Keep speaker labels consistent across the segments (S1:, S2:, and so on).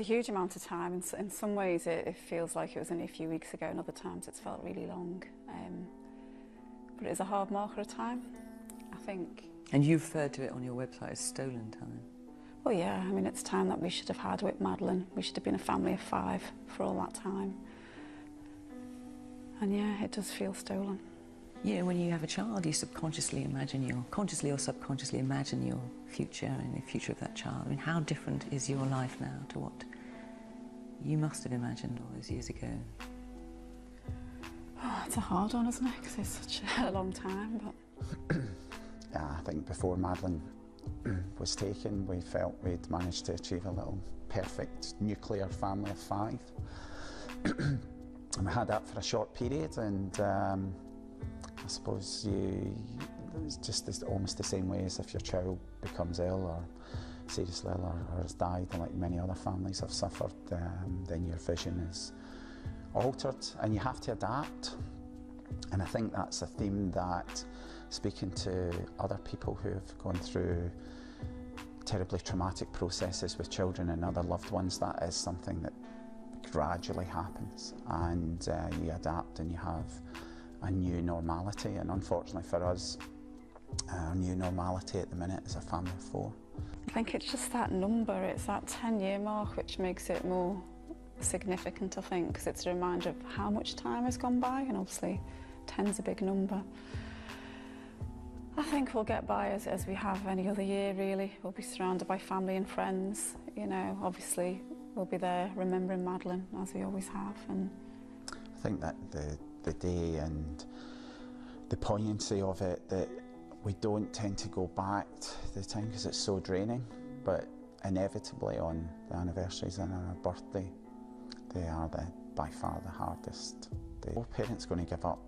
S1: It's a huge amount of time. In some ways it feels like it was only a few weeks ago, and other times it's felt really long. But it is a hard marker of time, I think.
S2: And you referred to it on your website as stolen time.
S1: Well, yeah, I mean, it's time that we should have had with Madeleine. We should have been a family of 5 for all that time. And yeah, it does feel stolen.
S2: You know, when you have a child, you subconsciously imagine consciously or subconsciously imagine your future and the future of that child. I mean, how different is your life now to what you must have imagined all those years ago?
S1: Oh, it's a hard one, isn't it? Because it's such a long time, but...
S3: Yeah, I think before Madeleine was taken, we felt we'd managed to achieve a little perfect nuclear family of 5. And we had that for a short period, and I suppose it's just almost the same way as if your child becomes ill or seriously ill or has died, and like many other families have suffered, then your vision is altered and you have to adapt. And I think that's a theme that, speaking to other people who have gone through terribly traumatic processes with children and other loved ones, that is something that gradually happens, and you adapt and you have a new normality. And unfortunately for us, our new normality at the minute is a family of 4.
S1: I think it's just that number, it's that 10-year mark which makes it more significant, I think, because it's a reminder of how much time has gone by, and obviously 10's a big number. I think we'll get by as we have any other year, really. We'll be surrounded by family and friends, you know. Obviously we'll be there remembering Madeleine, as we always have. And
S3: I think that the day and the poignancy of it, that we don't tend to go back to the time because it's so draining, but inevitably on the anniversaries and on our birthday, they are by far the hardest day. No parent's going to give up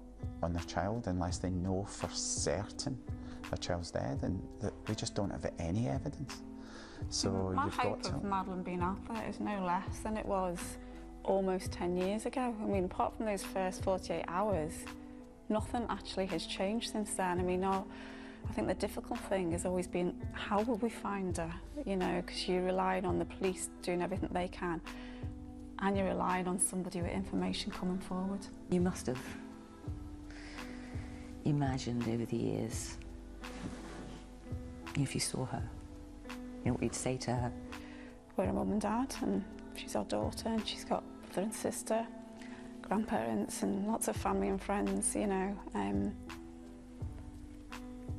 S3: on their child unless they know for certain their child's dead, and that we just don't have any evidence. So
S1: my
S3: you've
S1: hope
S3: got to...
S1: of Madeleine being out there is no less than it was almost 10 years ago. I mean, apart from those first 48 hours, nothing actually has changed since then. I mean, I think the difficult thing has always been, how will we find her? You know, because you're relying on the police doing everything they can, and you're relying on somebody with information coming forward.
S2: You must have imagined over the years, if you saw her, you know, what you'd say to her.
S1: We're a mum and dad, and she's our daughter, and she's got brother and sister, grandparents, and lots of family and friends, you know.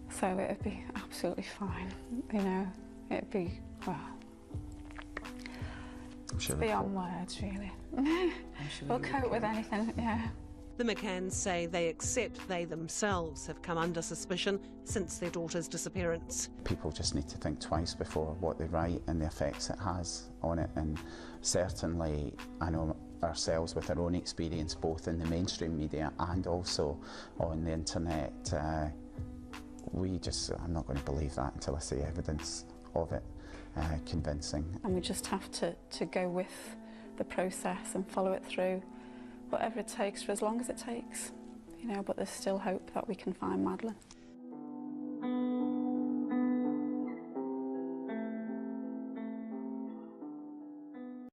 S1: So it'd be absolutely fine, you know. It'd be, well, it's beyond words, really. We'll cope with anything, yeah.
S4: The McCanns say they accept they themselves have come under suspicion since their daughter's disappearance.
S3: People just need to think twice before what they write and the effects it has on it, and certainly I know ourselves with our own experience both in the mainstream media and also on the internet, I'm not going to believe that until I see evidence of it convincing.
S1: And we just have to go with the process and follow it through, whatever it takes, for as long as it takes, you know, but there's still hope that we can find Madeleine.